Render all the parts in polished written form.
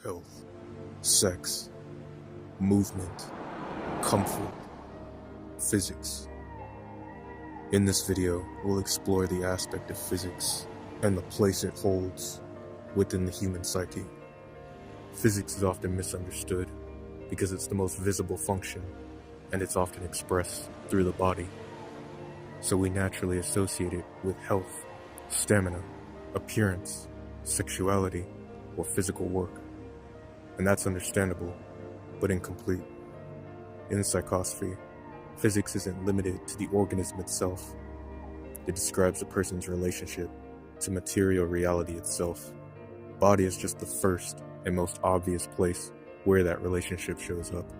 health, sex, movement, comfort, physics. In this video, we'll explore the aspect of physics and the place it holds within the human psyche. Physics is often misunderstood because it's the most visible function, and it's often expressed through the body. So we naturally associate it with health, stamina, appearance, sexuality, or physical work. And that's understandable, but incomplete. In Psychosophy, physics isn't limited to the organism itself. It describes a person's relationship to material reality itself. Body is just the first and most obvious place where that relationship shows up.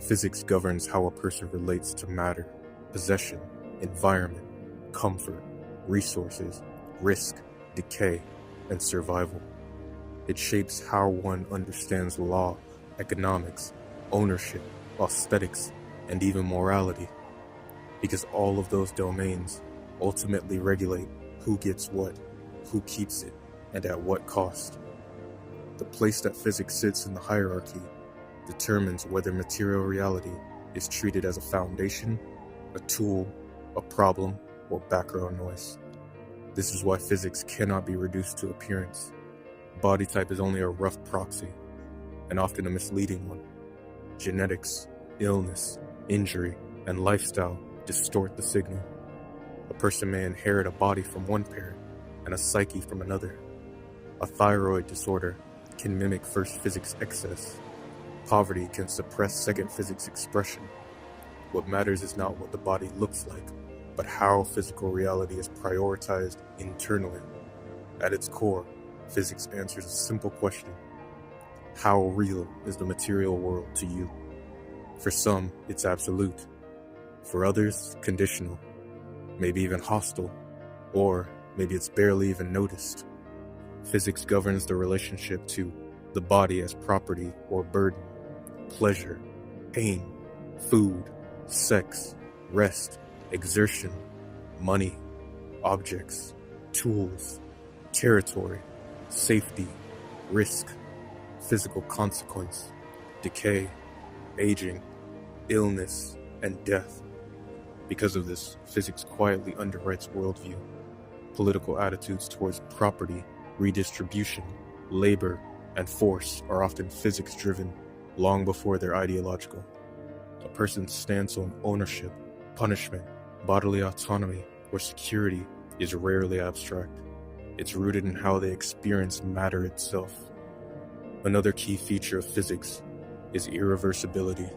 Physics governs how a person relates to matter, possession, environment, comfort, resources, risk, decay, and survival. It shapes how one understands law, economics, ownership, aesthetics, and even morality, because all of those domains ultimately regulate who gets what, who keeps it, and at what cost. The place that physics sits in the hierarchy determines whether material reality is treated as a foundation, a tool, a problem, or background noise. This is why physics cannot be reduced to appearance. Body type is only a rough proxy, and often a misleading one. Genetics, illness, injury, and lifestyle distort the signal. A person may inherit a body from one parent and a psyche from another. A thyroid disorder can mimic first physics excess. Poverty can suppress second physics expression. What matters is not what the body looks like, but how physical reality is prioritized internally. At its core, physics answers a simple question: how real is the material world to you? For some, it's absolute. For others, conditional, maybe even hostile, or maybe it's barely even noticed. Physics governs the relationship to the body as property or burden, pleasure, pain, food, sex, rest, exertion, money, objects, tools, territory, safety, risk, physical consequence, decay, aging, illness, and death. Because of this, physics quietly underwrites worldview. Political attitudes towards property, redistribution, labor, and force are often physics-driven long before they're ideological. A person's stance on ownership, punishment, bodily autonomy, or security is rarely abstract. It's rooted in how they experience matter itself. Another key feature of physics is irreversibility.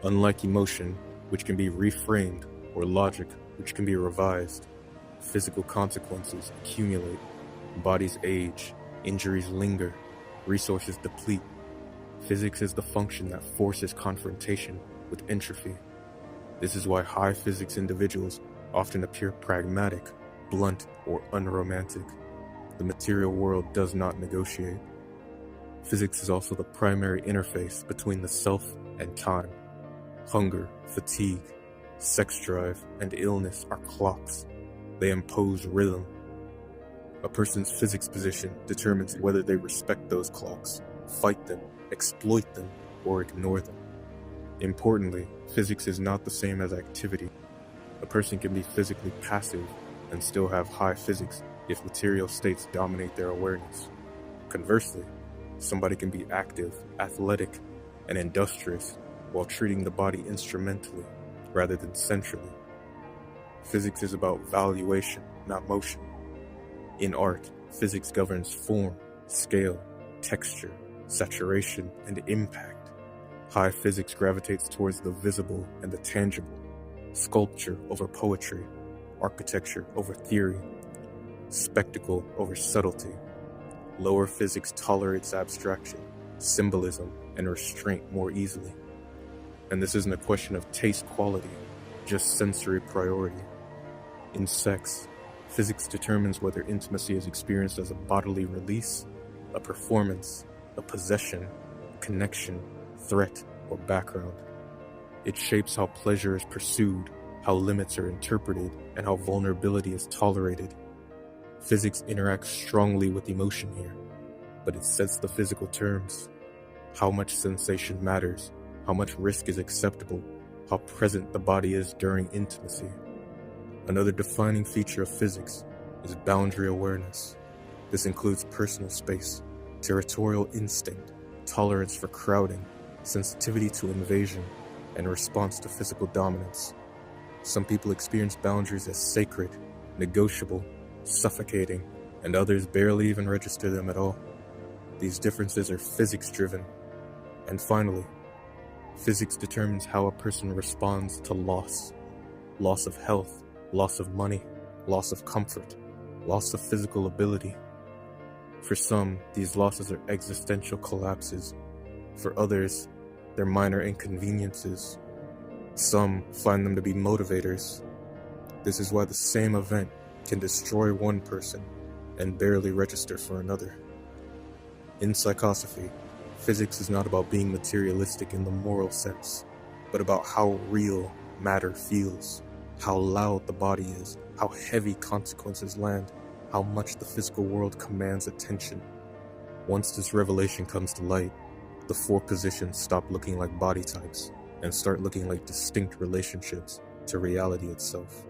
Unlike emotion, which can be reframed, or logic, which can be revised, physical consequences accumulate. Bodies age, injuries linger, resources deplete. Physics is the function that forces confrontation with entropy. This is why high physics individuals often appear pragmatic, blunt, or unromantic. The material world does not negotiate. Physics is also the primary interface between the self and time. Hunger, fatigue, sex drive, and illness are clocks. They impose rhythm. A person's physics position determines whether they respect those clocks, fight them, exploit them, or ignore them. Importantly, physics is not the same as activity. A person can be physically passive and still have high physics if material states dominate their awareness. Conversely, somebody can be active, athletic, and industrious while treating the body instrumentally rather than centrally. Physics is about valuation, not motion. In art, physics governs form, scale, texture, saturation, and impact. High physics gravitates towards the visible and the tangible, sculpture over poetry, architecture over theory, spectacle over subtlety. Lower physics tolerates abstraction, symbolism, and restraint more easily. And this isn't a question of taste quality, just sensory priority. In sex, physics determines whether intimacy is experienced as a bodily release, a performance, a possession, connection, threat, or background. It shapes how pleasure is pursued, how limits are interpreted, and how vulnerability is tolerated. Physics interacts strongly with emotion here. but it sets the physical terms. How much sensation matters, how much risk is acceptable, how present the body is during intimacy. Another defining feature of physics is boundary awareness. This includes personal space, territorial instinct, tolerance for crowding, sensitivity to invasion, and response to physical dominance. Some people experience boundaries as sacred, negotiable, suffocating, and others barely even register them at all. These differences are physics-driven. And finally, physics determines how a person responds to loss. Loss of health, loss of money, loss of comfort, loss of physical ability. For some, these losses are existential collapses. For others, they're minor inconveniences. Some find them to be motivators. This is why the same event can destroy one person and barely register for another. In Psychosophy, physics is not about being materialistic in the moral sense, but about how real matter feels, how loud the body is, how heavy consequences land, how much the physical world commands attention. Once this revelation comes to light, the four positions stop looking like body types and start looking like distinct relationships to reality itself.